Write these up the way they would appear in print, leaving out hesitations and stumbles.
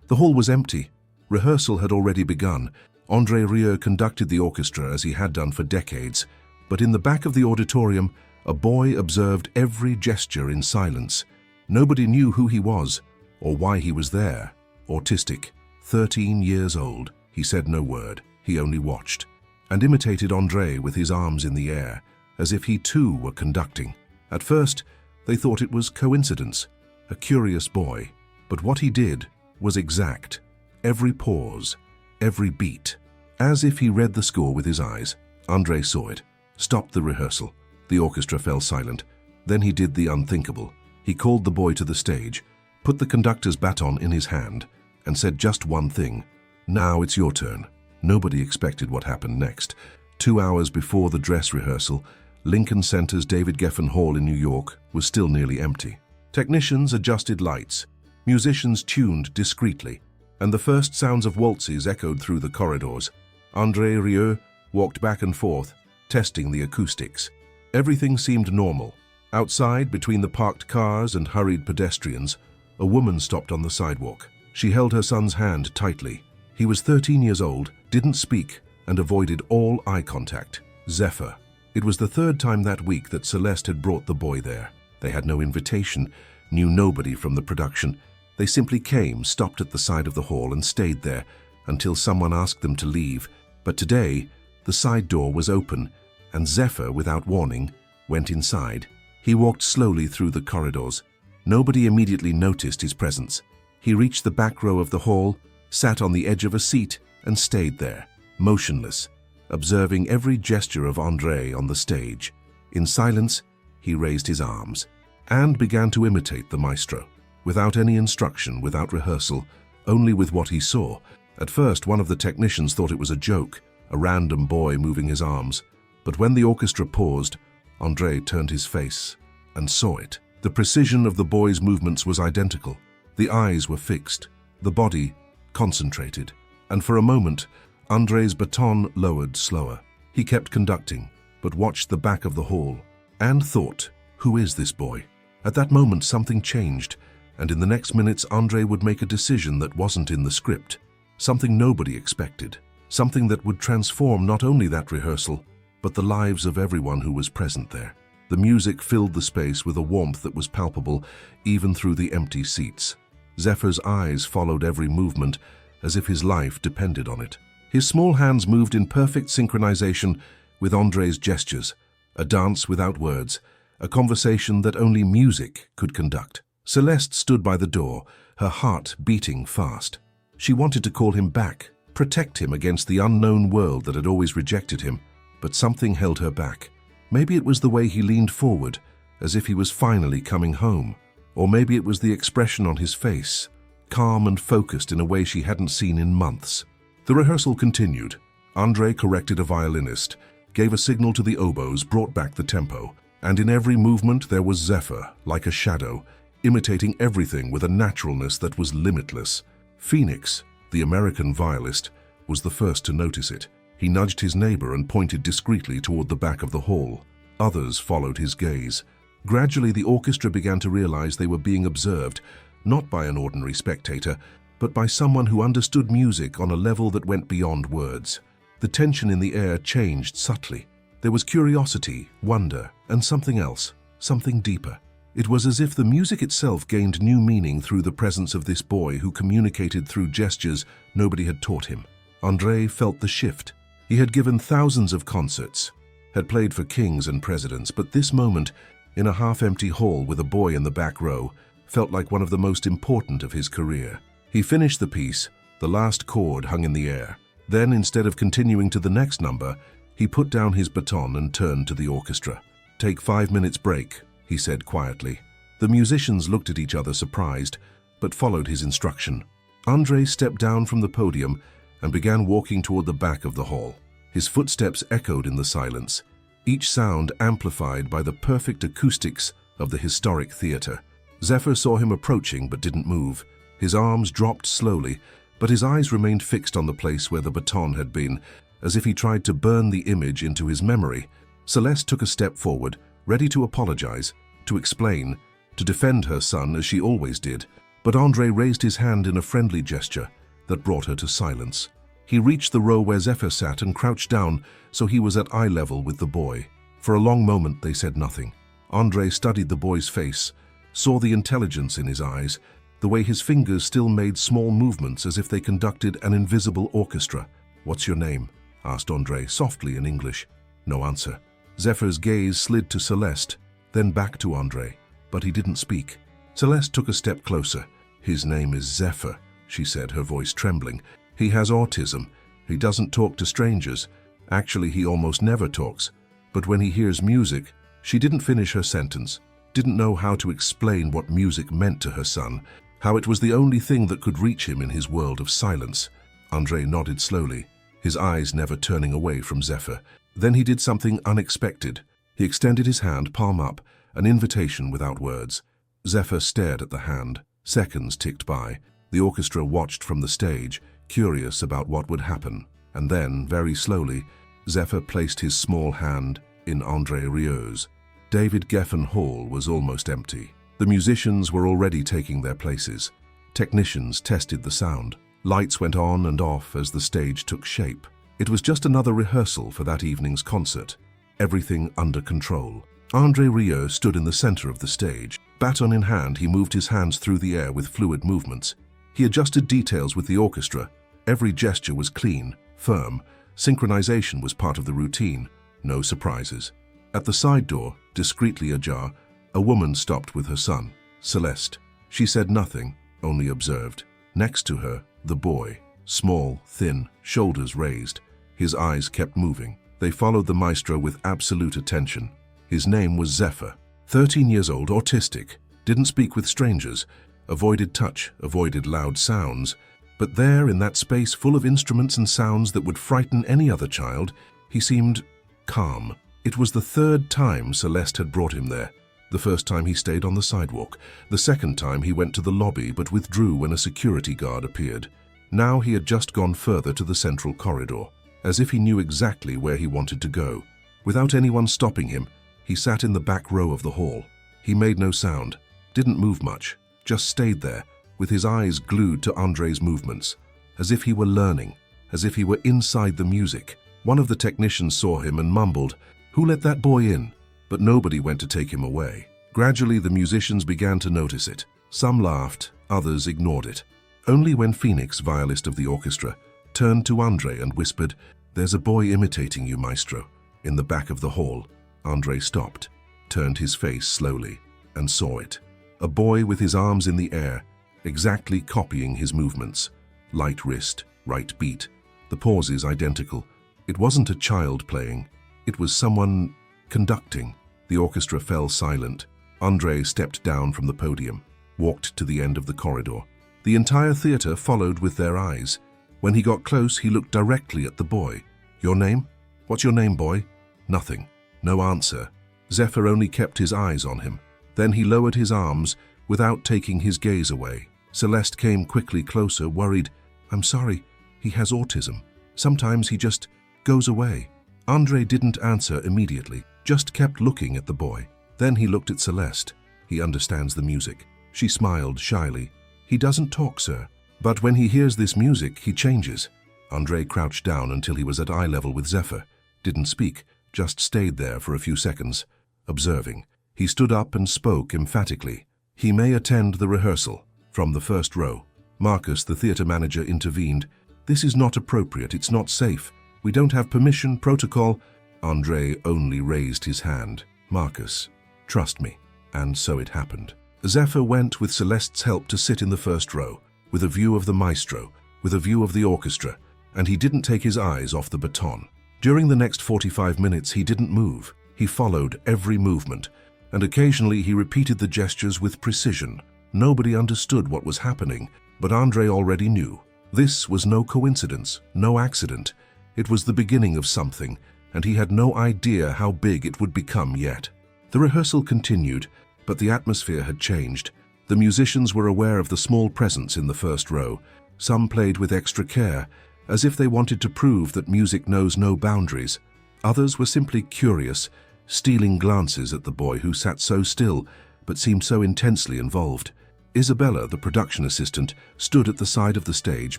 The hall was empty. Rehearsal had already begun. André Rieu conducted the orchestra as he had done for decades, but in the back of the auditorium, a boy observed every gesture in silence. Nobody knew who he was or why he was there. Autistic, 13 years old, he said no word. He only watched and imitated André with his arms in the air, as if he too were conducting. At first, they thought it was coincidence, a curious boy, but what he did was exact. Every pause, every beat, as if he read the score with his eyes. André saw it, stopped the rehearsal. The orchestra fell silent. Then he did the unthinkable. He called the boy to the stage, put the conductor's baton in his hand, and said just one thing: "Now it's your turn." Nobody expected what happened next. 2 hours before the dress rehearsal, Lincoln Center's David Geffen Hall in New York was still nearly empty. Technicians adjusted lights, musicians tuned discreetly, and the first sounds of waltzes echoed through the corridors. André Rieu walked back and forth, testing the acoustics. Everything seemed normal. Outside, between the parked cars and hurried pedestrians, a woman stopped on the sidewalk. She held her son's hand tightly. He was 13 years old, didn't speak, and avoided all eye contact. Zephyr. It was the third time that week that Celeste had brought the boy there. They had no invitation, knew nobody from the production. They simply came, stopped at the side of the hall, and stayed there until someone asked them to leave. But today, the side door was open, and Zephyr, without warning, went inside. He walked slowly through the corridors. Nobody immediately noticed his presence. He reached the back row of the hall, sat on the edge of a seat, and stayed there, motionless, observing every gesture of André on the stage. In silence, he raised his arms and began to imitate the maestro, without any instruction, without rehearsal, only with what he saw. At first, one of the technicians thought it was a joke, a random boy moving his arms. But when the orchestra paused, André turned his face and saw it. The precision of the boy's movements was identical. The eyes were fixed, the body concentrated, and for a moment, André's baton lowered slower. He kept conducting, but watched the back of the hall and thought, "Who is this boy?" At that moment, something changed, and in the next minutes, André would make a decision that wasn't in the script, something nobody expected, something that would transform not only that rehearsal, but the lives of everyone who was present there. The music filled the space with a warmth that was palpable even through the empty seats. Zephyr's eyes followed every movement as if his life depended on it. His small hands moved in perfect synchronization with André's gestures, a dance without words, a conversation that only music could conduct. Celeste stood by the door, her heart beating fast. She wanted to call him back, protect him against the unknown world that had always rejected him, but something held her back. Maybe it was the way he leaned forward, as if he was finally coming home. Or maybe it was the expression on his face, calm and focused in a way she hadn't seen in months. The rehearsal continued. André corrected a violinist, gave a signal to the oboes, brought back the tempo, and in every movement there was Zephyr, like a shadow, imitating everything with a naturalness that was limitless. Phoenix, the American violist, was the first to notice it. He nudged his neighbor and pointed discreetly toward the back of the hall. Others followed his gaze. Gradually, the orchestra began to realize they were being observed, not by an ordinary spectator, but by someone who understood music on a level that went beyond words. The tension in the air changed subtly. There was curiosity, wonder, and something else, something deeper. It was as if the music itself gained new meaning through the presence of this boy who communicated through gestures nobody had taught him. André felt the shift. He had given thousands of concerts, had played for kings and presidents, but this moment, in a half-empty hall with a boy in the back row, felt like one of the most important of his career. He finished the piece, the last chord hung in the air. Then, instead of continuing to the next number, he put down his baton and turned to the orchestra. "Take 5 minutes break," he said quietly. The musicians looked at each other surprised, but followed his instruction. André stepped down from the podium and began walking toward the back of the hall. His footsteps echoed in the silence, each sound amplified by the perfect acoustics of the historic theater. Zephyr saw him approaching but didn't move. His arms dropped slowly, but his eyes remained fixed on the place where the baton had been, as if he tried to burn the image into his memory. Celeste took a step forward, ready to apologize, to explain, to defend her son as she always did, But André raised his hand in a friendly gesture that brought her to silence. He reached the row where Zephyr sat and crouched down so he was at eye level with the boy. For a long moment they said nothing. André studied the boy's face, saw the intelligence in his eyes, the way his fingers still made small movements as if they conducted an invisible orchestra. "What's your name?" asked André softly in English. No answer. Zephyr's gaze slid to Celeste, then back to André, but he didn't speak. Celeste took a step closer. "His name is Zephyr," she said, her voice trembling. "He has autism. He doesn't talk to strangers. Actually, he almost never talks. But when he hears music..." She didn't finish her sentence, didn't know how to explain what music meant to her son, how it was the only thing that could reach him in his world of silence. André nodded slowly, his eyes never turning away from Zephyr. Then he did something unexpected. He extended his hand, palm up, an invitation without words. Zephyr stared at the hand. Seconds ticked by. The orchestra watched from the stage, curious about what would happen. And then, very slowly, Zephyr placed his small hand in André Rieu'S. David Geffen Hall was almost empty. The musicians were already taking their places. Technicians tested the sound. Lights went on and off as the stage took shape. It was just another rehearsal for that evening's concert. Everything under control. André Rieu stood in the center of the stage. Baton in hand, he moved his hands through the air with fluid movements. He adjusted details with the orchestra. Every gesture was clean, firm. Synchronization was part of the routine. No surprises. At the side door, discreetly ajar, a woman stopped with her son, Celeste. She said nothing, only observed. Next to her, the boy, small, thin, shoulders raised. His eyes kept moving. They followed the maestro with absolute attention. His name was Zephyr. 13 years old, autistic, didn't speak with strangers, avoided touch, avoided loud sounds. But there, in that space full of instruments and sounds that would frighten any other child, he seemed calm. It was the third time Celeste had brought him there. The first time he stayed on the sidewalk. The second time he went to the lobby but withdrew when a security guard appeared. Now he had just gone further to the central corridor, as if he knew exactly where he wanted to go. Without anyone stopping him, he sat in the back row of the hall. He made no sound, didn't move much, just stayed there, with his eyes glued to André's movements, as if he were learning, as if he were inside the music. One of the technicians saw him and mumbled, "Who let that boy in?" But nobody went to take him away. Gradually, the musicians began to notice it. Some laughed, others ignored it. Only when Phoenix, violist of the orchestra, turned to André and whispered, "There's a boy imitating you, maestro." In the back of the hall, André stopped, turned his face slowly, and saw it. A boy with his arms in the air, exactly copying his movements. Light wrist, right beat, the pauses identical. It wasn't a child playing, it was someone conducting. The orchestra fell silent. André stepped down from the podium, walked to the end of the corridor. The entire theater followed with their eyes. When he got close, he looked directly at the boy. "Your name? What's your name, boy?" Nothing. No answer. Zephyr only kept his eyes on him. Then he lowered his arms without taking his gaze away. Celeste came quickly closer, worried. "I'm sorry, he has autism. Sometimes he just goes away." André didn't answer immediately, just kept looking at the boy. Then he looked at Celeste. "He understands the music." She smiled shyly. "He doesn't talk, sir. But when he hears this music, he changes." André crouched down until he was at eye level with Zephyr. Didn't speak, just stayed there for a few seconds, observing. He stood up and spoke emphatically. "He may attend the rehearsal." From the first row, Marcus, the theater manager, intervened. "This is not appropriate, it's not safe. We don't have permission, protocol." André only raised his hand. "Marcus, trust me." And so it happened. Zephyr went with Celeste's help to sit in the first row, with a view of the maestro, with a view of the orchestra, and he didn't take his eyes off the baton. During the next 45 minutes, he didn't move. He followed every movement, and occasionally he repeated the gestures with precision. Nobody understood what was happening, but André already knew. This was no coincidence, no accident. It was the beginning of something, and he had no idea how big it would become yet. The rehearsal continued, but the atmosphere had changed. The musicians were aware of the small presence in the first row. Some played with extra care, as if they wanted to prove that music knows no boundaries. Others were simply curious, stealing glances at the boy who sat so still, but seemed so intensely involved. Isabella, the production assistant, stood at the side of the stage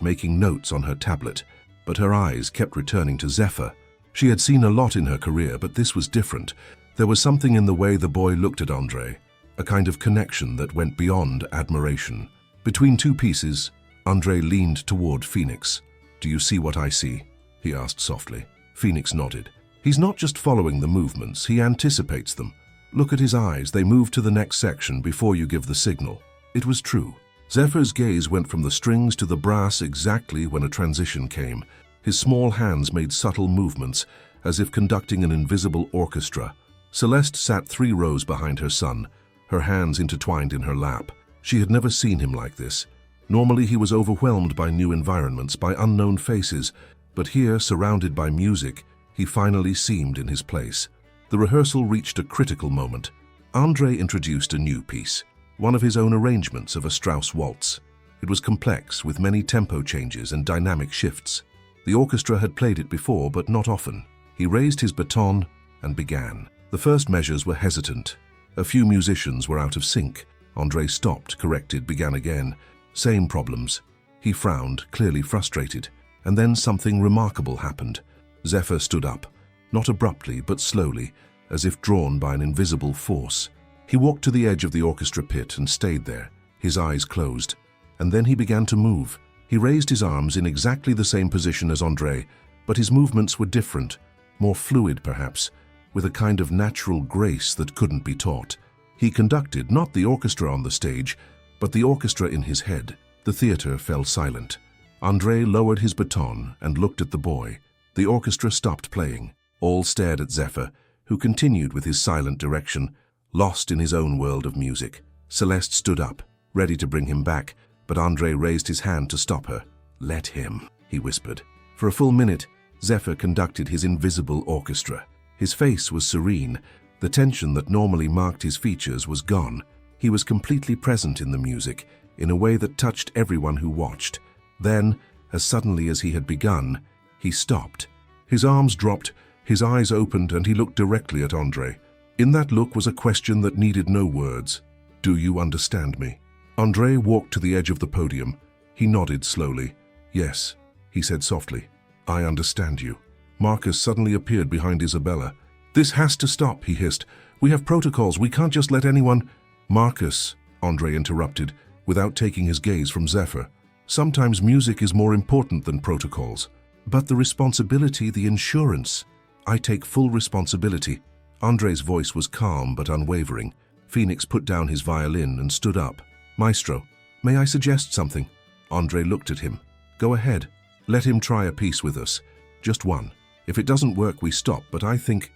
making notes on her tablet, but her eyes kept returning to Zephyr. She had seen a lot in her career, but this was different. There was something in the way the boy looked at André, a kind of connection that went beyond admiration. Between two pieces, André leaned toward Phoenix. "Do you see what I see?" he asked softly. Phoenix nodded. "He's not just following the movements, he anticipates them. Look at his eyes, they move to the next section before you give the signal." It was true. Zephyr's gaze went from the strings to the brass exactly when a transition came. His small hands made subtle movements, as if conducting an invisible orchestra. Celeste sat 3 rows behind her son, her hands intertwined in her lap. She had never seen him like this. Normally he was overwhelmed by new environments, by unknown faces, but here, surrounded by music, he finally seemed in his place. The rehearsal reached a critical moment. André introduced a new piece, one of his own arrangements of a Strauss waltz. It was complex, with many tempo changes and dynamic shifts. The orchestra had played it before, but not often. He raised his baton and began. The first measures were hesitant. A few musicians were out of sync. André stopped, corrected, began again. Same problems. He frowned, clearly frustrated. And then something remarkable happened. Zephyr stood up, not abruptly, but slowly, as if drawn by an invisible force. He walked to the edge of the orchestra pit and stayed there, his eyes closed. And then he began to move. He raised his arms in exactly the same position as André, but his movements were different, more fluid perhaps, with a kind of natural grace that couldn't be taught. He conducted not the orchestra on the stage, but the orchestra in his head. The theater fell silent. André lowered his baton and looked at the boy. The orchestra stopped playing. All stared at Zephyr, who continued with his silent direction, lost in his own world of music. Celeste stood up, ready to bring him back, but André raised his hand to stop her. "Let him," he whispered. For a full minute, Zephyr conducted his invisible orchestra. His face was serene. The tension that normally marked his features was gone. He was completely present in the music, in a way that touched everyone who watched. Then, as suddenly as he had begun, he stopped. His arms dropped, his eyes opened, and he looked directly at André. In that look was a question that needed no words. "Do you understand me?" André walked to the edge of the podium. He nodded slowly. "Yes," he said softly. "I understand you." Marcus suddenly appeared behind Isabella. "This has to stop," he hissed. "We have protocols. We can't just let anyone—" "Marcus," André interrupted, without taking his gaze from Zephyr. "Sometimes music is more important than protocols. But the responsibility, the insurance. I take full responsibility." André's voice was calm but unwavering. Phoenix put down his violin and stood up. "Maestro, may I suggest something?" André looked at him. "Go ahead. Let him try a piece with us. Just one. If it doesn't work, we stop, but I think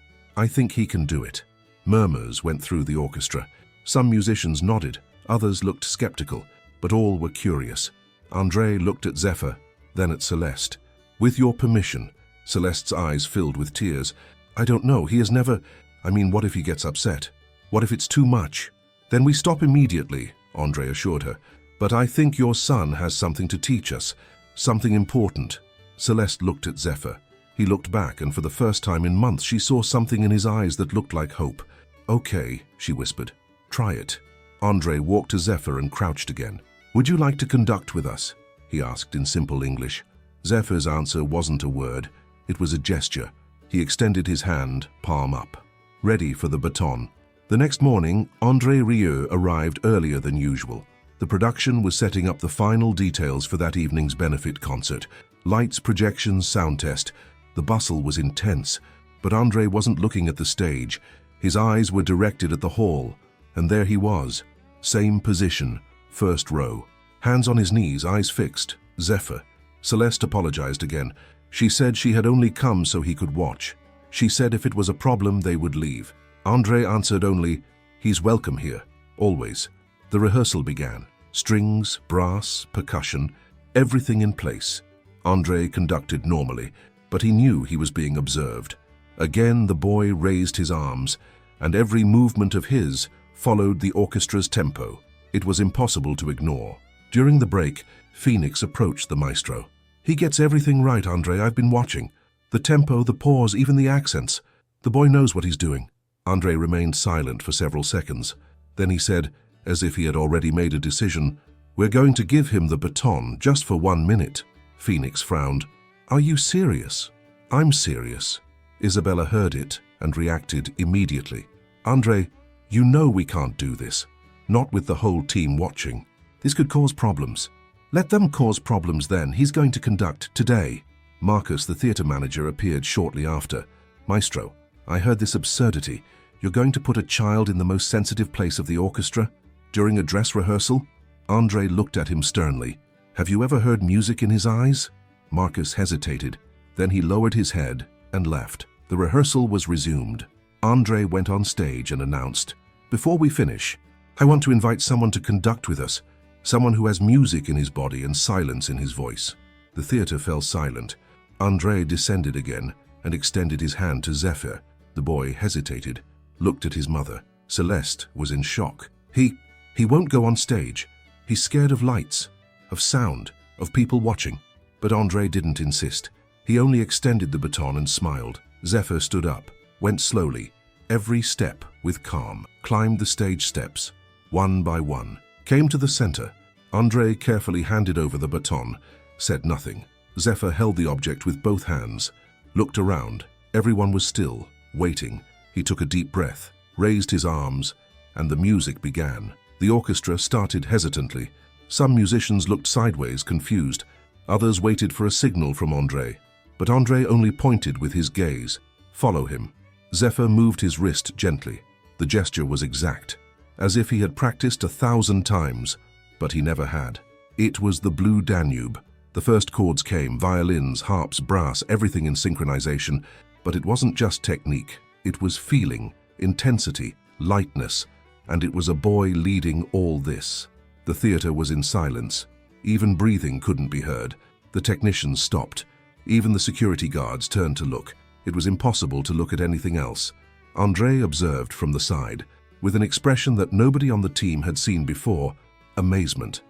he can do it." Murmurs went through the orchestra. Some musicians nodded, others looked skeptical, but all were curious. André looked at Zephyr, then at Celeste. "With your permission." Celeste's eyes filled with tears. "I don't know, he has never— what if he gets upset? What if it's too much?" "Then we stop immediately," André assured her. "But I think your son has something to teach us, something important." Celeste looked at Zephyr. He looked back, and for the first time in months she saw something in his eyes that looked like hope. "Okay," she whispered. "Try it." André walked to Zephyr and crouched again. "Would you like to conduct with us?" he asked in simple English. Zephyr's answer wasn't a word. It was a gesture. He extended his hand, palm up, ready for the baton. The next morning, André Rieu arrived earlier than usual. The production was setting up the final details for that evening's benefit concert. Lights, projections, sound test. The bustle was intense, but André wasn't looking at the stage. His eyes were directed at the hall, and there he was. Same position, first row. Hands on his knees, eyes fixed. Zephyr. Celeste apologized again. She said she had only come so he could watch. She said if it was a problem, they would leave. André answered only, "He's welcome here, always." The rehearsal began. Strings, brass, percussion, everything in place. André conducted normally, but he knew he was being observed. Again the boy raised his arms, and every movement of his followed the orchestra's tempo. It was impossible to ignore. During the break, Phoenix approached the maestro. "He gets everything right, André. I've been watching. The tempo, the pause, even the accents. The boy knows what he's doing." André remained silent for several seconds. Then he said, as if he had already made a decision. "We're going to give him the baton just for 1 minute." Phoenix frowned. "Are you serious?" "I'm serious." Isabella heard it and reacted immediately. "André, you know we can't do this. Not with the whole team watching. This could cause problems." "Let them cause problems then. He's going to conduct today." Marcus, the theater manager, appeared shortly after. "Maestro, I heard this absurdity. You're going to put a child in the most sensitive place of the orchestra during a dress rehearsal?" André looked at him sternly. "Have you ever heard music in his eyes?" Marcus hesitated. Then he lowered his head and left. The rehearsal was resumed. André went on stage and announced, "Before we finish, I want to invite someone to conduct with us, someone who has music in his body and silence in his voice." The theater fell silent. André descended again and extended his hand to Zephyr. The boy hesitated, looked at his mother. Celeste was in shock. He won't go on stage. He's scared of lights, of sound, of people watching." But André didn't insist. He only extended the baton and smiled. Zephyr stood up, went slowly, every step with calm, climbed the stage steps, one by one, came to the center. André carefully handed over the baton, said nothing. Zephyr held the object with both hands, looked around. Everyone was still, waiting. He took a deep breath, raised his arms, and the music began. The orchestra started hesitantly. Some musicians looked sideways, confused. Others waited for a signal from André. But André only pointed with his gaze. "Follow him." Zephyr moved his wrist gently. The gesture was exact, as if he had practiced 1,000 times, but he never had. It was the Blue Danube. The first chords came, violins, harps, brass, everything in synchronization. But it wasn't just technique. It was feeling, intensity, lightness, and it was a boy leading all this. The theater was in silence. Even breathing couldn't be heard. The technicians stopped. Even the security guards turned to look. It was impossible to look at anything else. André observed from the side, with an expression that nobody on the team had seen before, amazement.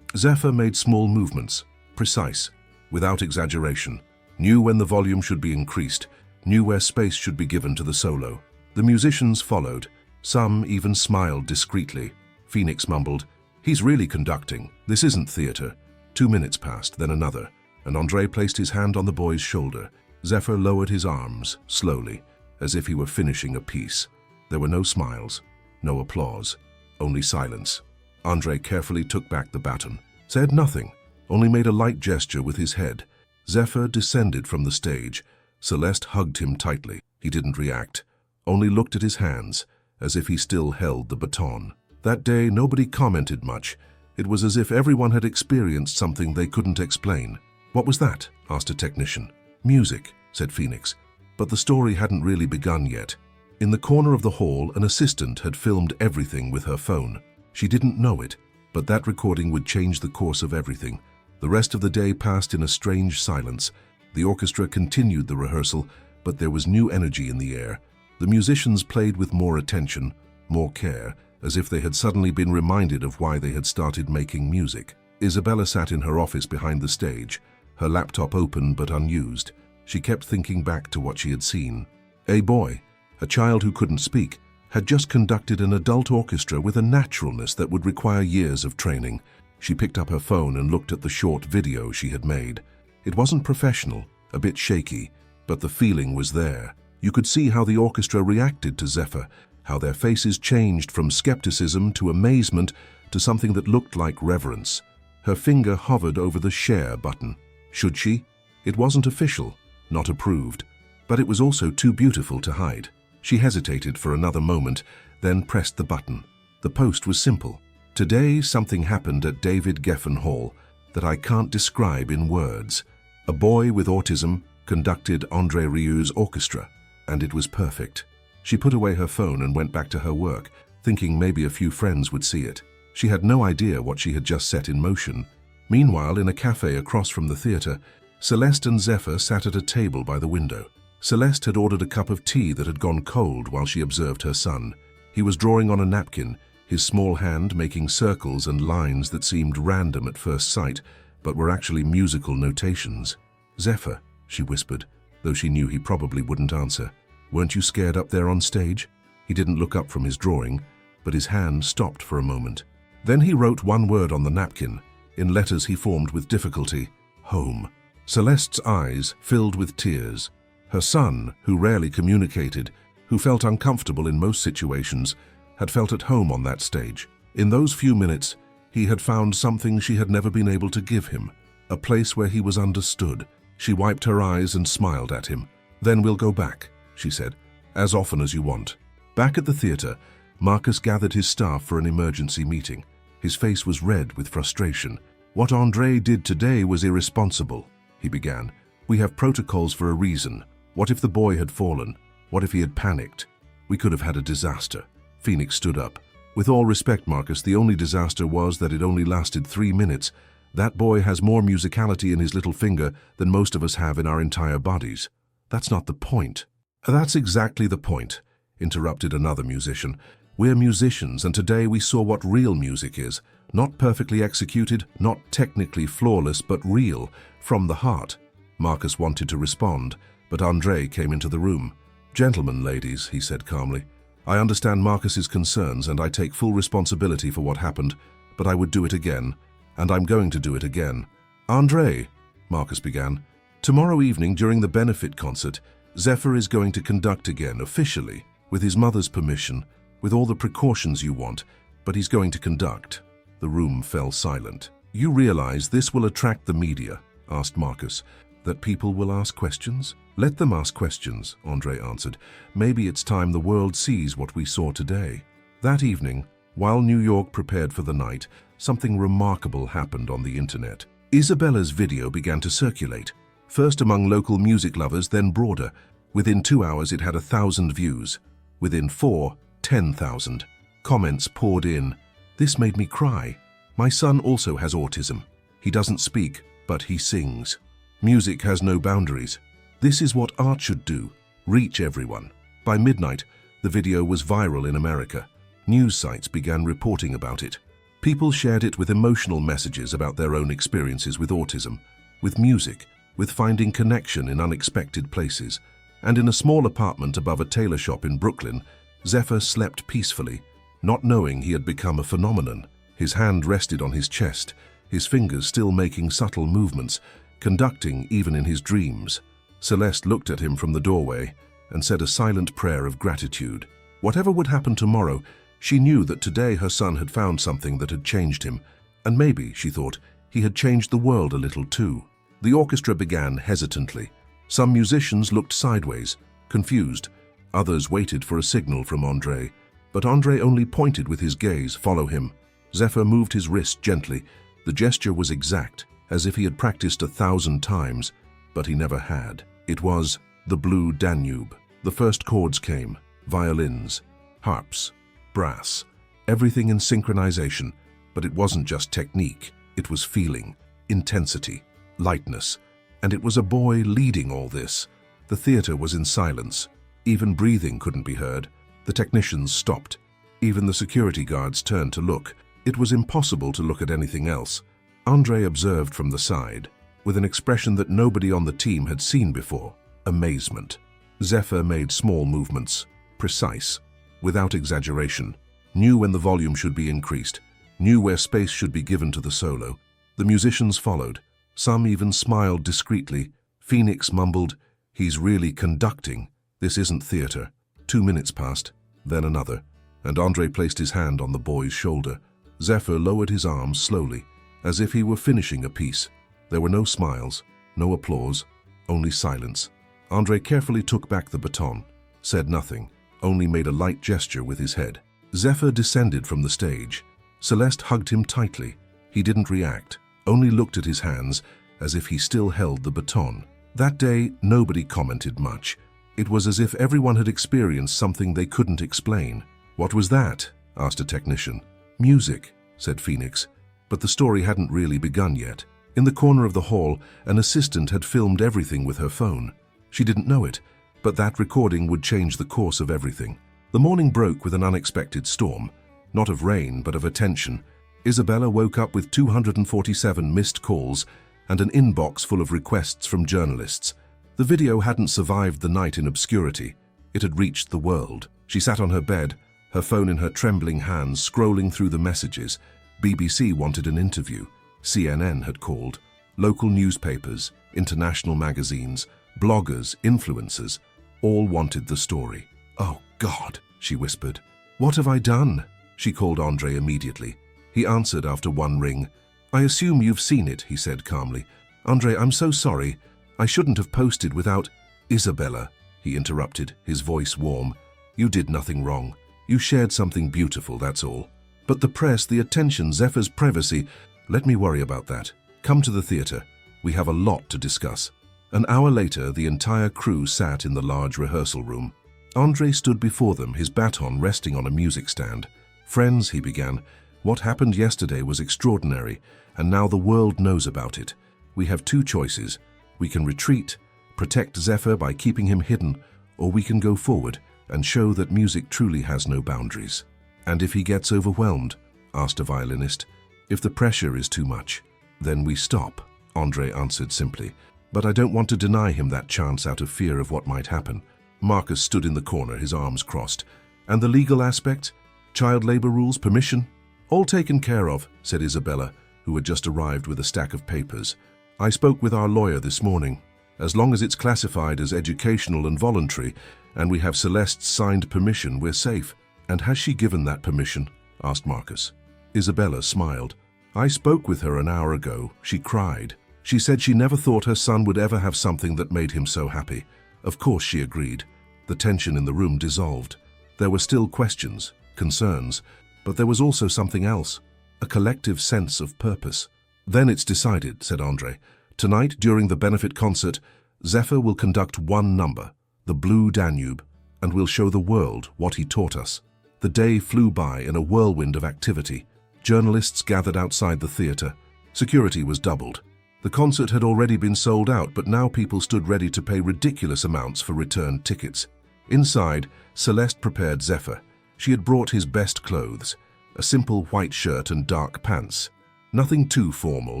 Zephyr made small movements, precise, without exaggeration, knew when the volume should be increased, knew where space should be given to the solo. The musicians followed. Some even smiled discreetly. Phoenix mumbled, "He's really conducting. This isn't theater." 2 minutes passed, then another, and André placed his hand on the boy's shoulder. Zephyr lowered his arms, slowly, as if he were finishing a piece. There were no smiles, no applause, only silence. André carefully took back the baton, said nothing, only made a light gesture with his head. Zephyr descended from the stage. Celeste hugged him tightly. He didn't react, only looked at his hands, as if he still held the baton. That day, nobody commented much. It was as if everyone had experienced something they couldn't explain. "What was that?" asked a technician. "Music," said Phoenix. But the story hadn't really begun yet. In the corner of the hall, an assistant had filmed everything with her phone. She didn't know it, but that recording would change the course of everything. The rest of the day passed in a strange silence. The orchestra continued the rehearsal, but there was new energy in the air. The musicians played with more attention, more care, as if they had suddenly been reminded of why they had started making music. Isabella sat in her office behind the stage, her laptop open but unused. She kept thinking back to what she had seen. A boy, a child who couldn't speak, had just conducted an adult orchestra with a naturalness that would require years of training. She picked up her phone and looked at the short video she had made. It wasn't professional, a bit shaky, but the feeling was there. You could see how the orchestra reacted to Zephyr, how their faces changed from skepticism to amazement to something that looked like reverence. Her finger hovered over the share button. Should she? It wasn't official, not approved, but it was also too beautiful to hide. She hesitated for another moment, then pressed the button. The post was simple. "Today something happened at David Geffen Hall that I can't describe in words. A boy with autism conducted André Rieu'S Orchestra, and it was perfect." She put away her phone and went back to her work, thinking maybe a few friends would see it. She had no idea what she had just set in motion. Meanwhile, in a cafe across from the theater, Celeste and Zephyr sat at a table by the window. Celeste had ordered a cup of tea that had gone cold while she observed her son. He was drawing on a napkin, his small hand making circles and lines that seemed random at first sight, but were actually musical notations. "Zephyr," she whispered, though she knew he probably wouldn't answer. "Weren't you scared up there on stage?" He didn't look up from his drawing, but his hand stopped for a moment. Then he wrote one word on the napkin, in letters he formed with difficulty: home. Celeste's eyes filled with tears. Her son, who rarely communicated, who felt uncomfortable in most situations, had felt at home on that stage. In those few minutes, he had found something she had never been able to give him, a place where he was understood. She wiped her eyes and smiled at him. "Then we'll go back," she said, "as often as you want." Back at the theater, Marcus gathered his staff for an emergency meeting. His face was red with frustration. "What André did today was irresponsible," he began. "We have protocols for a reason. What if the boy had fallen? What if he had panicked? We could have had a disaster." Phoenix stood up. "With all respect, Marcus, the only disaster was that it only lasted 3 minutes. That boy has more musicality in his little finger than most of us have in our entire bodies. That's not the point." "That's exactly the point," interrupted another musician. "We're musicians, and today we saw what real music is. Not perfectly executed, not technically flawless, but real, from the heart." Marcus wanted to respond, but André came into the room. "Gentlemen, ladies," he said calmly, "I understand Marcus's concerns and I take full responsibility for what happened, but I would do it again, and I'm going to do it again." "André," Marcus began, "tomorrow evening during the benefit concert, Zephyr is going to conduct again, officially, with his mother's permission, with all the precautions you want, but he's going to conduct." The room fell silent. "You realize this will attract the media?" asked Marcus. "That people will ask questions?" "Let them ask questions," André answered. "Maybe it's time the world sees what we saw today." That evening, while New York prepared for the night, something remarkable happened on the internet. Isabella's video began to circulate, first among local music lovers, then broader. Within 2 hours it had 1,000 views. Within 4, 10,000. Comments poured in. "This made me cry. My son also has autism. He doesn't speak, but he sings. Music has no boundaries. This is what art should do, reach everyone." By midnight, the video was viral in America. News sites began reporting about it. People shared it with emotional messages about their own experiences with autism, with music, with finding connection in unexpected places. And in a small apartment above a tailor shop in Brooklyn, Zephyr slept peacefully, not knowing he had become a phenomenon. His hand rested on his chest, his fingers still making subtle movements, conducting even in his dreams. Celeste looked at him from the doorway and said a silent prayer of gratitude. Whatever would happen tomorrow, she knew that today her son had found something that had changed him, and maybe, she thought, he had changed the world a little too. The orchestra began hesitantly. Some musicians looked sideways, confused. Others waited for a signal from André, but André only pointed with his gaze, "Follow him." Zephyr moved his wrist gently. The gesture was exact, as if he had practiced 1,000 times, but he never had. It was the Blue Danube. The first chords came, violins, harps, brass, everything in synchronization, but it wasn't just technique, it was feeling, intensity, lightness, and it was a boy leading all this. The theater was in silence. Even breathing couldn't be heard. The technicians stopped. Even the security guards turned to look. It was impossible to look at anything else. André observed from the side, with an expression that nobody on the team had seen before: amazement. Zephyr made small movements, precise, without exaggeration, knew when the volume should be increased, knew where space should be given to the solo. The musicians followed. Some even smiled discreetly. Phoenix mumbled, "He's really conducting. This isn't theater." 2 minutes passed, then another, and André placed his hand on the boy's shoulder. Zephyr lowered his arms slowly, as if he were finishing a piece. There were no smiles, no applause, only silence. André carefully took back the baton, said nothing, only made a light gesture with his head. Zephyr descended from the stage. Celeste hugged him tightly. He didn't react, only looked at his hands as if he still held the baton. That day, nobody commented much. It was as if everyone had experienced something they couldn't explain. "What was that?" asked a technician. "Music," said Phoenix, but the story hadn't really begun yet. In the corner of the hall, an assistant had filmed everything with her phone. She didn't know it, but that recording would change the course of everything. The morning broke with an unexpected storm, not of rain, but of attention. Isabella woke up with 247 missed calls and an inbox full of requests from journalists. The video hadn't survived the night in obscurity. It had reached the world. She sat on her bed, her phone in her trembling hands, scrolling through the messages. BBC wanted an interview. CNN had called. Local newspapers, international magazines, bloggers, influencers, all wanted the story. "Oh, God," she whispered. "What have I done?" She called André immediately. He answered after one ring. "I assume you've seen it," he said calmly. "André, I'm so sorry. I shouldn't have posted without—" "Isabella," he interrupted, his voice warm. "You did nothing wrong. You shared something beautiful, that's all. But the press, the attention, Zephyr's privacy, let me worry about that. Come to the theatre. We have a lot to discuss." An hour later, the entire crew sat in the large rehearsal room. André stood before them, his baton resting on a music stand. "Friends," he began, "what happened yesterday was extraordinary, and now the world knows about it. We have two choices. We can retreat, protect Zephyr by keeping him hidden, or we can go forward and show that music truly has no boundaries." "And if he gets overwhelmed?" asked a violinist. "If the pressure is too much, then we stop," André answered simply. "But I don't want to deny him that chance out of fear of what might happen." Marcus stood in the corner, his arms crossed. "And the legal aspect? Child labor rules, permission?" "All taken care of," said Isabella, who had just arrived with a stack of papers. "I spoke with our lawyer this morning. As long as it's classified as educational and voluntary, and we have Celeste's signed permission, we're safe." "And has she given that permission?" asked Marcus. Isabella smiled. "I spoke with her an hour ago. She cried. She said she never thought her son would ever have something that made him so happy. Of course she agreed." The tension in the room dissolved. There were still questions, concerns, but there was also something else, a collective sense of purpose. "Then it's decided," said André. "Tonight, during the benefit concert, Zephyr will conduct one number, the Blue Danube, and will show the world what he taught us." The day flew by in a whirlwind of activity. Journalists gathered outside the theatre. Security was doubled. The concert had already been sold out, but now people stood ready to pay ridiculous amounts for return tickets. Inside, Celeste prepared Zephyr. She had brought his best clothes, a simple white shirt and dark pants. Nothing too formal,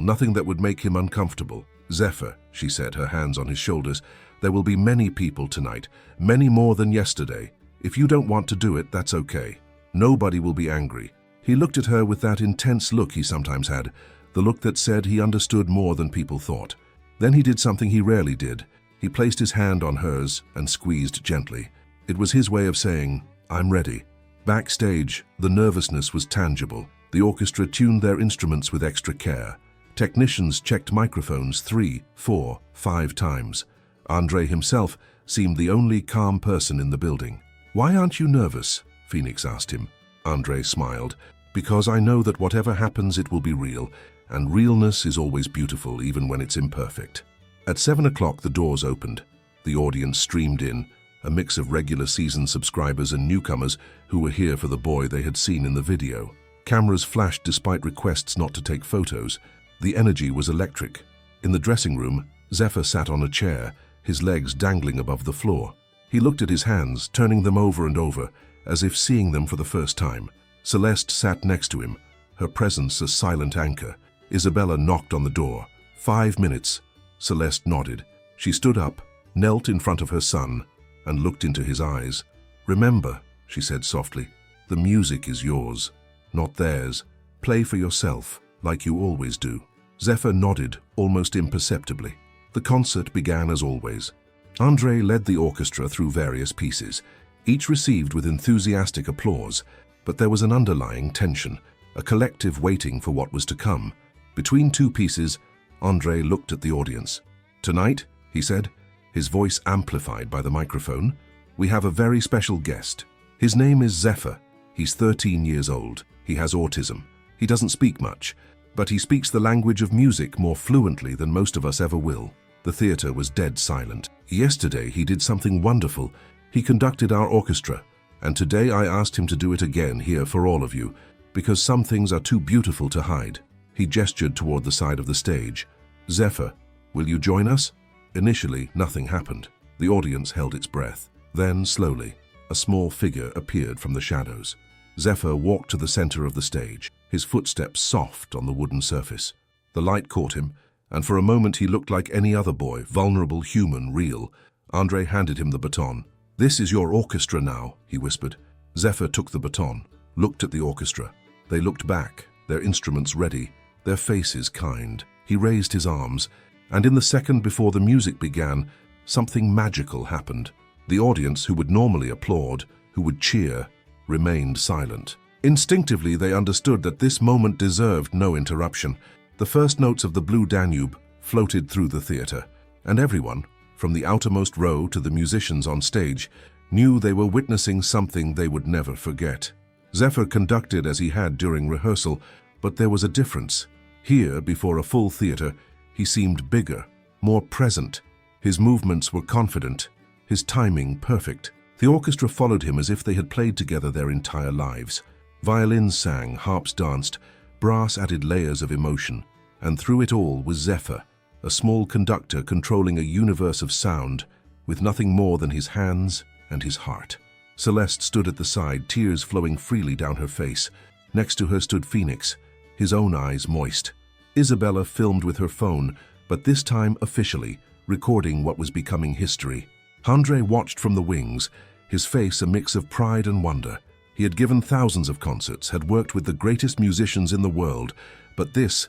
nothing that would make him uncomfortable. "Zephyr," she said, her hands on his shoulders, "there will be many people tonight, many more than yesterday. If you don't want to do it, that's okay. Nobody will be angry." He looked at her with that intense look he sometimes had, the look that said he understood more than people thought. Then he did something he rarely did. He placed his hand on hers and squeezed gently. It was his way of saying, "I'm ready." Backstage, the nervousness was tangible. The orchestra tuned their instruments with extra care. Technicians checked microphones 3, 4, 5 times. André himself seemed the only calm person in the building. "Why aren't you nervous?" Phoenix asked him. André smiled. "Because I know that whatever happens, it will be real, and realness is always beautiful, even when it's imperfect." At 7 o'clock, the doors opened. The audience streamed in, a mix of regular season subscribers and newcomers who were here for the boy they had seen in the video. Cameras flashed despite requests not to take photos. The energy was electric. In the dressing room, Zephyr sat on a chair, his legs dangling above the floor. He looked at his hands, turning them over and over, as if seeing them for the first time. Celeste sat next to him, her presence a silent anchor. Isabella knocked on the door. 5 minutes. Celeste nodded. She stood up, knelt in front of her son, and looked into his eyes. "Remember," she said softly, "the music is yours, not theirs. Play for yourself, like you always do." Zephyr nodded, almost imperceptibly. The concert began as always. André led the orchestra through various pieces, each received with enthusiastic applause, but there was an underlying tension, a collective waiting for what was to come. Between two pieces, André looked at the audience. "Tonight," he said, his voice amplified by the microphone, "we have a very special guest. His name is Zephyr. He's 13 years old. He has autism. He doesn't speak much, but he speaks the language of music more fluently than most of us ever will." The theater was dead silent. "Yesterday he did something wonderful. He conducted our orchestra, and today I asked him to do it again here for all of you, because some things are too beautiful to hide." He gestured toward the side of the stage. "Zephyr, will you join us?" Initially, nothing happened. The audience held its breath. Then, slowly, a small figure appeared from the shadows. Zephyr walked to the center of the stage, his footsteps soft on the wooden surface. The light caught him, and for a moment he looked like any other boy, vulnerable, human, real. André handed him the baton. "This is your orchestra now," he whispered. Zephyr took the baton, looked at the orchestra. They looked back, their instruments ready, their faces kind. He raised his arms, and in the second before the music began, something magical happened. The audience, who would normally applaud, who would cheer, remained silent. Instinctively, they understood that this moment deserved no interruption. The first notes of the Blue Danube floated through the theater, and everyone, from the outermost row to the musicians on stage, knew they were witnessing something they would never forget. Zephyr conducted as he had during rehearsal, but there was a difference. Here, before a full theater, he seemed bigger, more present. His movements were confident, his timing perfect. The orchestra followed him as if they had played together their entire lives. Violins sang, harps danced, brass added layers of emotion, and through it all was Zephyr, a small conductor controlling a universe of sound, with nothing more than his hands and his heart. Celeste stood at the side, tears flowing freely down her face. Next to her stood Phoenix, his own eyes moist. Isabella filmed with her phone, but this time officially, recording what was becoming history. André watched from the wings, his face a mix of pride and wonder. He had given thousands of concerts, had worked with the greatest musicians in the world, but this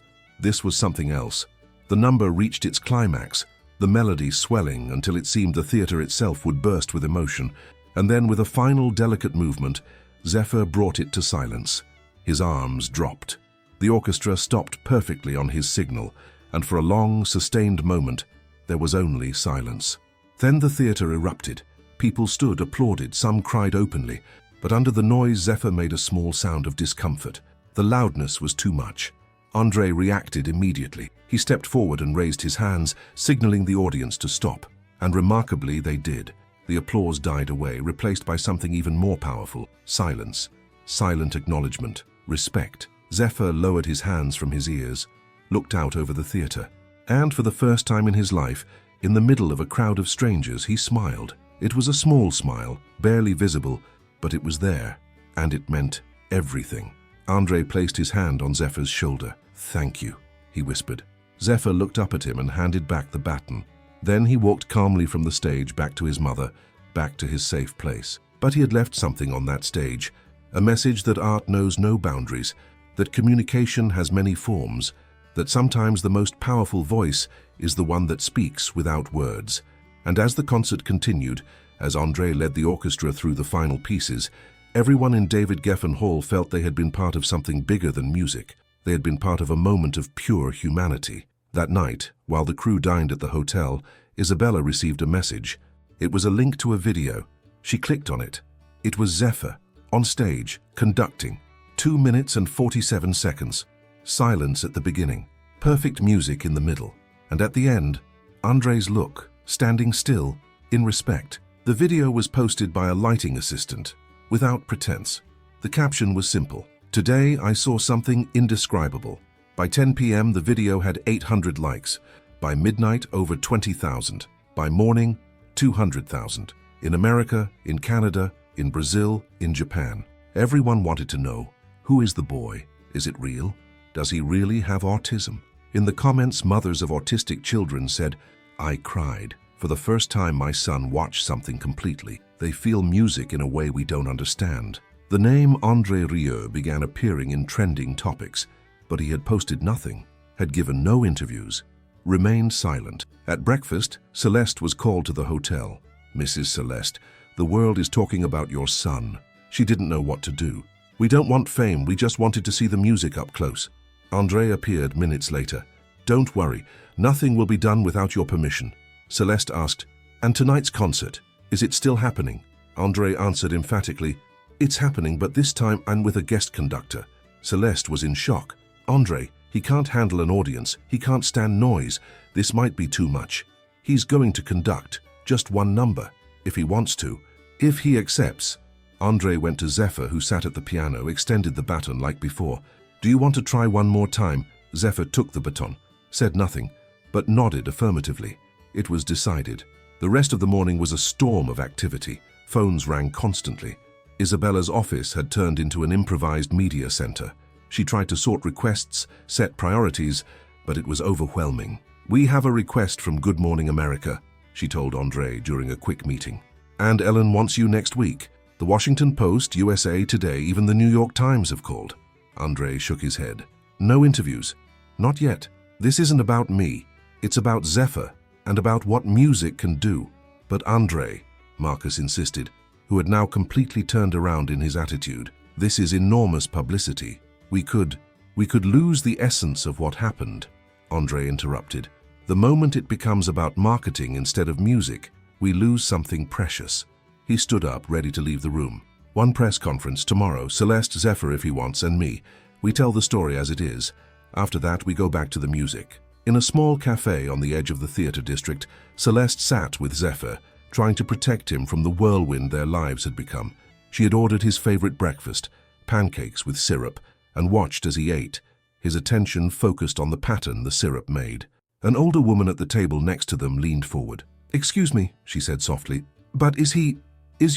was something else. The number reached its climax, the melody swelling until it seemed the theater itself would burst with emotion, and then with a final delicate movement, Zephyr brought it to silence. His arms dropped. The orchestra stopped perfectly on his signal, and for a long, sustained moment, there was only silence. Then the theater erupted. People stood, applauded, some cried openly, but under the noise Zephyr made a small sound of discomfort. The loudness was too much. André reacted immediately. He stepped forward and raised his hands, signaling the audience to stop. And remarkably, they did. The applause died away, replaced by something even more powerful: silence, silent acknowledgement, respect. Zephyr lowered his hands from his ears, looked out over the theater, and for the first time in his life, in the middle of a crowd of strangers, he smiled. It was a small smile, barely visible, but it was there, and it meant everything. André placed his hand on Zephyr's shoulder. "Thank you," he whispered. Zephyr looked up at him and handed back the baton. Then he walked calmly from the stage back to his mother, back to his safe place. But he had left something on that stage, a message that art knows no boundaries, that communication has many forms, that sometimes the most powerful voice is the one that speaks without words. And as the concert continued, as André led the orchestra through the final pieces, everyone in David Geffen Hall felt they had been part of something bigger than music. They had been part of a moment of pure humanity. That night, while the crew dined at the hotel, Isabella received a message. It was a link to a video. She clicked on it. It was Zephyr, on stage, conducting. 2 minutes and 47 seconds. Silence at the beginning. Perfect music in the middle. And at the end, André's look, standing still, in respect. The video was posted by a lighting assistant, without pretense. The caption was simple: "Today I saw something indescribable." By 10 p.m. the video had 800 likes. By midnight, over 20,000. By morning, 200,000. In America, in Canada, in Brazil, in Japan. Everyone wanted to know, who is the boy? Is it real? Does he really have autism? In the comments, mothers of autistic children said, "I cried. For the first time my son watched something completely. They feel music in a way we don't understand." The name André Rieu began appearing in trending topics, but he had posted nothing, had given no interviews, remained silent. At breakfast, Celeste was called to the hotel. "Mrs. Celeste, the world is talking about your son." She didn't know what to do. "We don't want fame, we just wanted to see the music up close." André appeared minutes later. "Don't worry, nothing will be done without your permission." Celeste asked, "And tonight's concert, is it still happening?" André answered emphatically, "It's happening, but this time I'm with a guest conductor." Celeste was in shock. "André, he can't handle an audience, he can't stand noise. This might be too much. He's going to conduct, just one number, if he wants to. If he accepts." André went to Zephyr, who sat at the piano, extended the baton like before. "Do you want to try one more time?" Zephyr took the baton, said nothing, but nodded affirmatively. It was decided. The rest of the morning was a storm of activity. Phones rang constantly. Isabella's office had turned into an improvised media center. She tried to sort requests, set priorities, but it was overwhelming. "We have a request from Good Morning America," she told André during a quick meeting. "And Ellen wants you next week. The Washington Post, USA Today, even the New York Times have called." André shook his head. No interviews. Not yet. This isn't about me. It's about Zephyr and about what music can do. But André, Marcus insisted, who had now completely turned around in his attitude, this is enormous publicity. We could lose the essence of what happened. André interrupted. The moment it becomes about marketing instead of music, we lose something precious. He stood up, ready to leave the room. One press conference tomorrow, Celeste, Zephyr if he wants, and me. We tell the story as it is. After that, we go back to the music. In a small cafe on the edge of the theater district, Celeste sat with Zephyr, trying to protect him from the whirlwind their lives had become. She had ordered his favorite breakfast, pancakes with syrup, and watched as he ate, his attention focused on the pattern the syrup made. An older woman at the table next to them leaned forward. "Excuse me," she said softly, "but is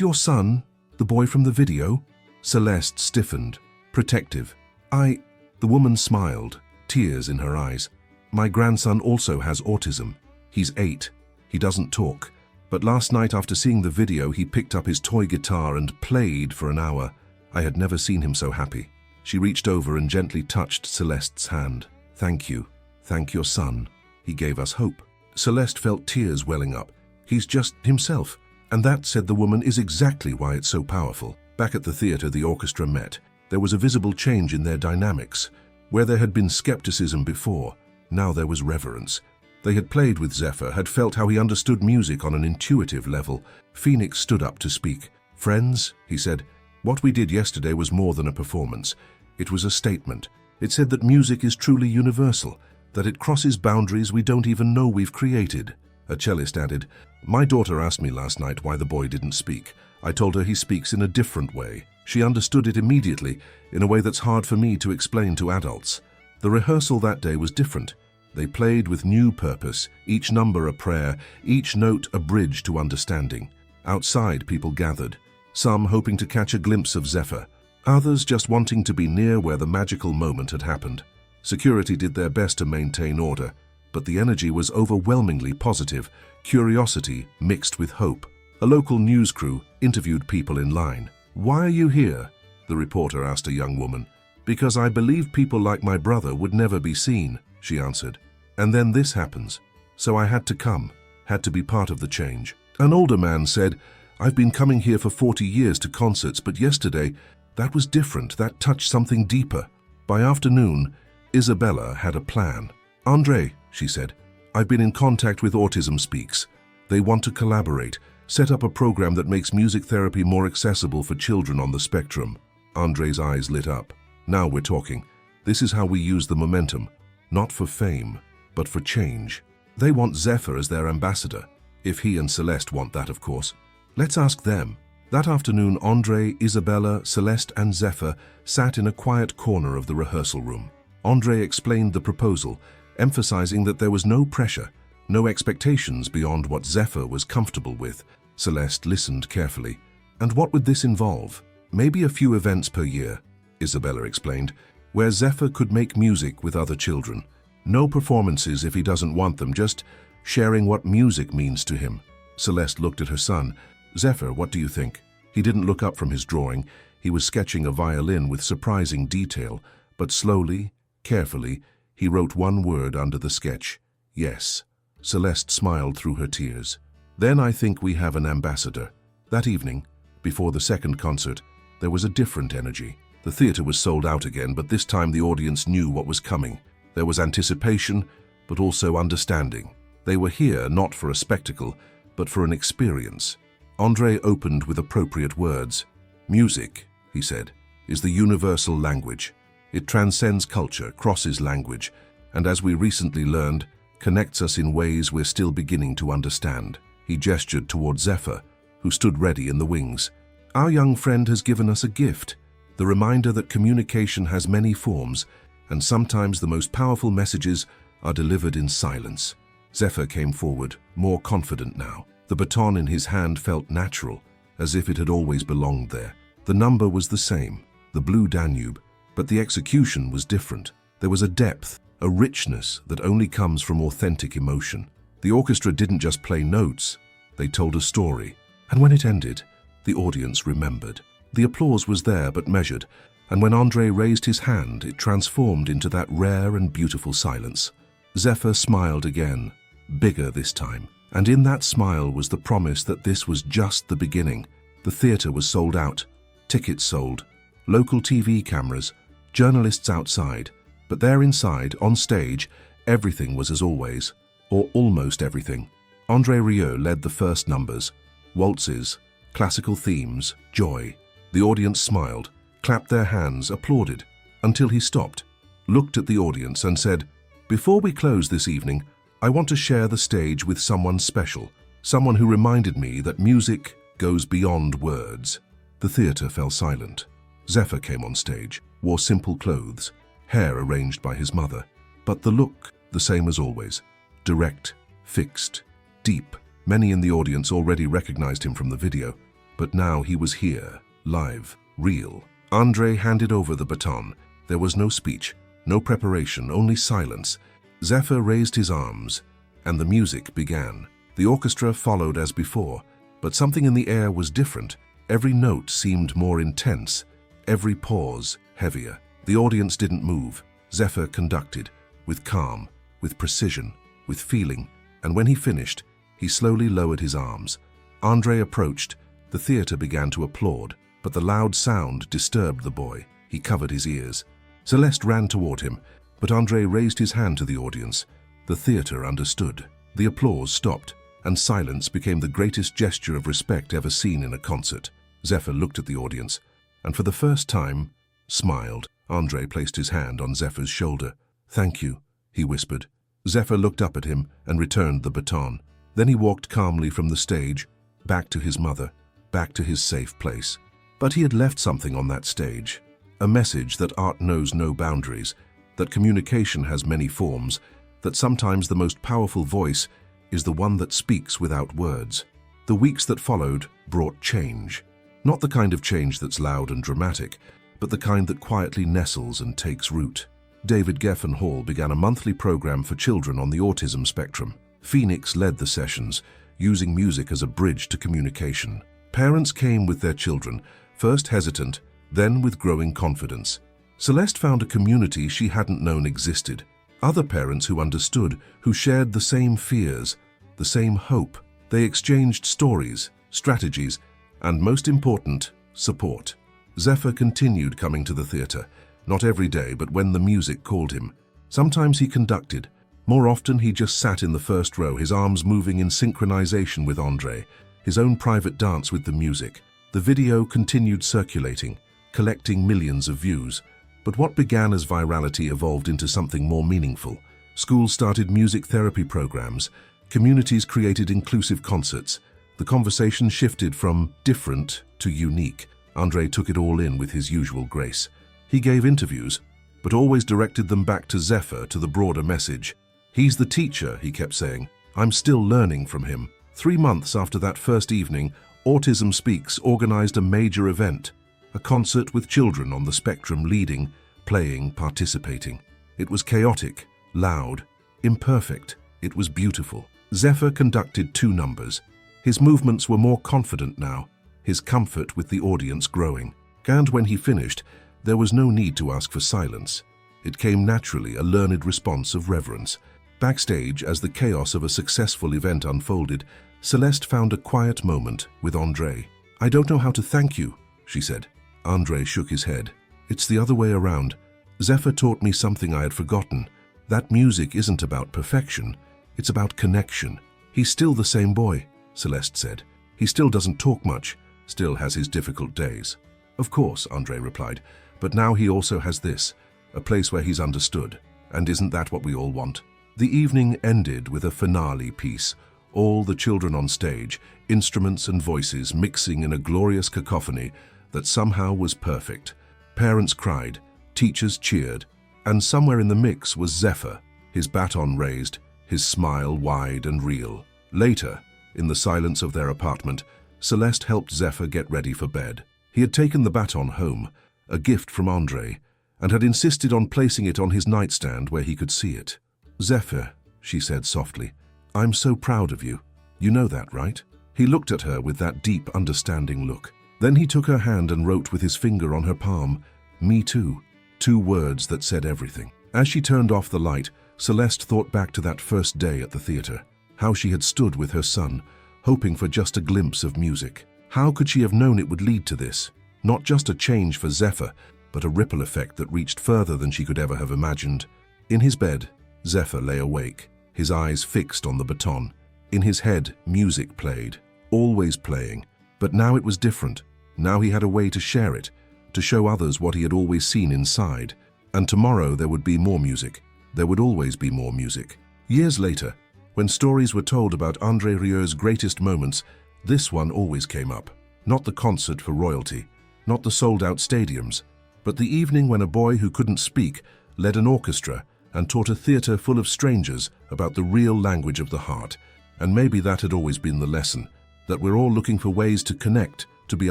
your son the boy from the video?" Celeste stiffened, protective. The woman smiled, tears in her eyes. "My grandson also has autism. He's 8. He doesn't talk. But last night after seeing the video, he picked up his toy guitar and played for an hour. I had never seen him so happy." She reached over and gently touched Celeste's hand. "Thank you. Thank your son. He gave us hope." Celeste felt tears welling up. "He's just himself." And that, said the woman, is exactly why it's so powerful. Back at the theater, the orchestra met. There was a visible change in their dynamics. Where there had been skepticism before, now there was reverence. They had played with Zephyr, had felt how he understood music on an intuitive level. Phoenix stood up to speak. "Friends," he said, "what we did yesterday was more than a performance. It was a statement. It said that music is truly universal, that it crosses boundaries we don't even know we've created." A cellist added, "My daughter asked me last night why the boy didn't speak. I told her he speaks in a different way. She understood it immediately, in a way that's hard for me to explain to adults." The rehearsal that day was different. They played with new purpose, each number a prayer, each note a bridge to understanding. Outside, people gathered, some hoping to catch a glimpse of Zephyr, others just wanting to be near where the magical moment had happened. Security did their best to maintain order, but the energy was overwhelmingly positive, curiosity mixed with hope. A local news crew interviewed people in line. "Why are you here?" the reporter asked a young woman. "Because I believe people like my brother would never be seen," she answered. "And then this happens. So I had to come, had to be part of the change." An older man said, "I've been coming here for 40 years to concerts, but yesterday, that was different. That touched something deeper." By afternoon, Isabella had a plan. "André," she said, "I've been in contact with Autism Speaks. They want to collaborate, set up a program that makes music therapy more accessible for children on the spectrum." André's eyes lit up. "Now we're talking. This is how we use the momentum, not for fame, but for change. They want Zephyr as their ambassador, if he and Celeste want that, of course. Let's ask them." That afternoon, André, Isabella, Celeste, and Zephyr sat in a quiet corner of the rehearsal room. André explained the proposal, emphasizing that there was no pressure, no expectations beyond what Zephyr was comfortable with. Celeste listened carefully. "And what would this involve?" "Maybe a few events per year," Isabella explained, "where Zephyr could make music with other children. No performances if he doesn't want them, just sharing what music means to him." Celeste looked at her son. "Zephyr, what do you think?" He didn't look up from his drawing. He was sketching a violin with surprising detail, but slowly, carefully, he wrote one word under the sketch: "Yes." Celeste smiled through her tears. "Then I think we have an ambassador." That evening, before the second concert, there was a different energy. The theater was sold out again, but this time the audience knew what was coming. There was anticipation, but also understanding. They were here not for a spectacle, but for an experience. André opened with appropriate words. "Music," he said, "is the universal language. It transcends culture, crosses language, and as we recently learned, connects us in ways we're still beginning to understand." He gestured toward Zephyr, who stood ready in the wings. "Our young friend has given us a gift, the reminder that communication has many forms, and sometimes the most powerful messages are delivered in silence." Zephyr came forward, more confident now. The baton in his hand felt natural, as if it had always belonged there. The number was the same, the Blue Danube, but the execution was different. There was a depth, a richness that only comes from authentic emotion. The orchestra didn't just play notes, they told a story. And when it ended, the audience remembered. The applause was there but measured, and when André raised his hand, it transformed into that rare and beautiful silence. Zephyr smiled again, bigger this time, and in that smile was the promise that this was just the beginning. The theatre was sold out, tickets sold, local TV cameras, journalists outside, but there inside, on stage, everything was as always, or almost everything. André Rieu led the first numbers, waltzes, classical themes, joy. The audience smiled, clapped their hands, applauded, until he stopped, looked at the audience and said, "Before we close this evening, I want to share the stage with someone special, someone who reminded me that music goes beyond words." The theatre fell silent. Zephyr came on stage, wore simple clothes, hair arranged by his mother, but the look the same as always, direct, fixed, deep. Many in the audience already recognized him from the video, but now he was here, live, real. André handed over the baton. There was no speech, no preparation, only silence. Zephyr raised his arms, and the music began. The orchestra followed as before, but something in the air was different. Every note seemed more intense, every pause heavier. The audience didn't move. Zephyr conducted, with calm, with precision, with feeling, and when he finished, he slowly lowered his arms. André approached. The theatre began to applaud, but the loud sound disturbed the boy. He covered his ears. Celeste ran toward him, but André raised his hand to the audience. The theatre understood. The applause stopped, and silence became the greatest gesture of respect ever seen in a concert. Zephyr looked at the audience, and for the first time, smiled. André placed his hand on Zephyr's shoulder. "Thank you," he whispered. Zephyr looked up at him and returned the baton. Then he walked calmly from the stage, back to his mother, back to his safe place. But he had left something on that stage, a message that art knows no boundaries, that communication has many forms, that sometimes the most powerful voice is the one that speaks without words. The weeks that followed brought change. Not the kind of change that's loud and dramatic, but the kind that quietly nestles and takes root. David Geffen Hall began a monthly program for children on the autism spectrum. Phoenix led the sessions, using music as a bridge to communication. Parents came with their children, first hesitant, then with growing confidence. Celeste found a community she hadn't known existed. Other parents who understood, who shared the same fears, the same hope. They exchanged stories, strategies, and most important, support. Zephyr continued coming to the theatre, not every day, but when the music called him. Sometimes he conducted. More often he just sat in the first row, his arms moving in synchronization with André, his own private dance with the music. The video continued circulating, collecting millions of views. But what began as virality evolved into something more meaningful. Schools started music therapy programs. Communities created inclusive concerts. The conversation shifted from different to unique. André took it all in with his usual grace. He gave interviews, but always directed them back to Zephyr, to the broader message. "He's the teacher," he kept saying. "I'm still learning from him." 3 months after that first evening, Autism Speaks organized a major event, a concert with children on the spectrum leading, playing, participating. It was chaotic, loud, imperfect. It was beautiful. Zephyr conducted 2 numbers. His movements were more confident now, his comfort with the audience growing. And when he finished, there was no need to ask for silence. It came naturally, a learned response of reverence. Backstage, as the chaos of a successful event unfolded, Celeste found a quiet moment with André. "I don't know how to thank you," she said. André shook his head. "It's the other way around. Zephyr taught me something I had forgotten. That music isn't about perfection, it's about connection. He's still the same boy," Celeste said. "He still doesn't talk much, still has his difficult days." "Of course," André replied, "but now he also has this, a place where he's understood. And isn't that what we all want?" The evening ended with a finale piece. All the children on stage, instruments and voices mixing in a glorious cacophony that somehow was perfect. Parents cried, teachers cheered, and somewhere in the mix was Zephyr, his baton raised, his smile wide and real. Later, in the silence of their apartment, Celeste helped Zephyr get ready for bed. He had taken the baton home, a gift from André, and had insisted on placing it on his nightstand where he could see it. "Zephyr," she said softly, "I'm so proud of you. You know that, right?" He looked at her with that deep, understanding look. Then he took her hand and wrote with his finger on her palm, "Me too." Two words that said everything. As she turned off the light, Celeste thought back to that first day at the theater. How she had stood with her son, hoping for just a glimpse of music. How could she have known it would lead to this? Not just a change for Zephyr, but a ripple effect that reached further than she could ever have imagined. In his bed, Zephyr lay awake, his eyes fixed on the baton. In his head, music played, always playing. But now it was different. Now he had a way to share it, to show others what he had always seen inside. And tomorrow there would be more music. There would always be more music. Years later, when stories were told about André Rieu'S greatest moments, this one always came up. Not the concert for royalty, not the sold-out stadiums, but the evening when a boy who couldn't speak led an orchestra and taught a theater full of strangers about the real language of the heart. And maybe that had always been the lesson, that we're all looking for ways to connect, to be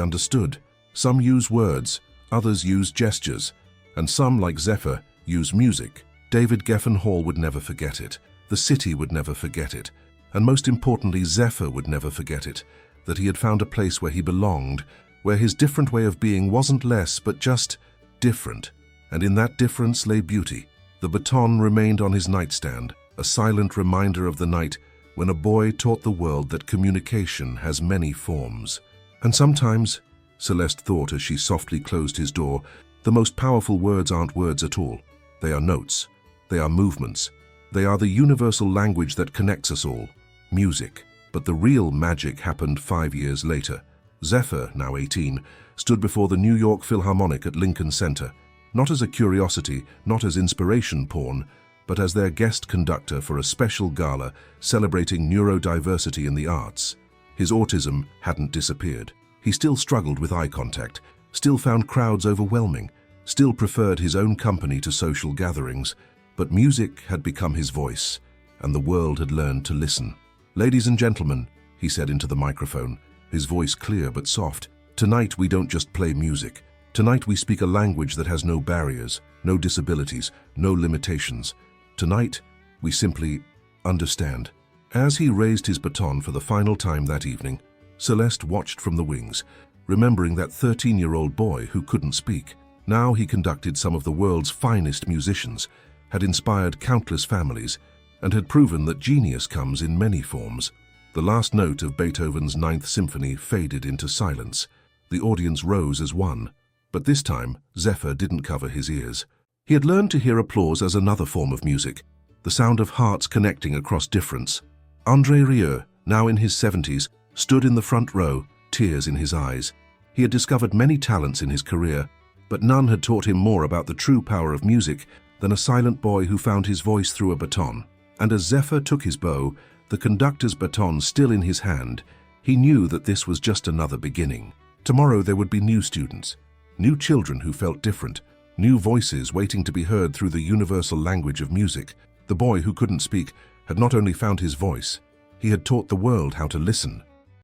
understood. Some use words, others use gestures, and some, like Zephyr, use music. David Geffen Hall would never forget it. The city would never forget it. And most importantly, Zephyr would never forget it, that he had found a place where he belonged, where his different way of being wasn't less, but just different. And in that difference lay beauty. The baton remained on his nightstand, a silent reminder of the night when a boy taught the world that communication has many forms. And sometimes, Celeste thought as she softly closed his door, the most powerful words aren't words at all. They are notes. They are movements. They are the universal language that connects us all. Music. But the real magic happened 5 years later. Zephyr, now 18, stood before the New York Philharmonic at Lincoln Center, not as a curiosity, not as inspiration porn, but as their guest conductor for a special gala celebrating neurodiversity in the arts. His autism hadn't disappeared. He still struggled with eye contact, still found crowds overwhelming, still preferred his own company to social gatherings, but music had become his voice, and the world had learned to listen. "Ladies and gentlemen," he said into the microphone, his voice clear but soft, "tonight we don't just play music. Tonight we speak a language that has no barriers, no disabilities, no limitations. Tonight we simply understand." As he raised his baton for the final time that evening, Celeste watched from the wings, remembering that 13-year-old boy who couldn't speak. Now he conducted some of the world's finest musicians, had inspired countless families, and had proven that genius comes in many forms. The last note of Beethoven's Ninth Symphony faded into silence. The audience rose as one. But this time, Zephyr didn't cover his ears. He had learned to hear applause as another form of music, the sound of hearts connecting across difference. André Rieu, now in his 70s, stood in the front row, tears in his eyes. He had discovered many talents in his career, but none had taught him more about the true power of music than a silent boy who found his voice through a baton. And as Zephyr took his bow, the conductor's baton still in his hand, he knew that this was just another beginning. Tomorrow there would be new students, new children who felt different, new voices waiting to be heard through the universal language of music. The boy who couldn't speak had not only found his voice, he had taught the world how to listen.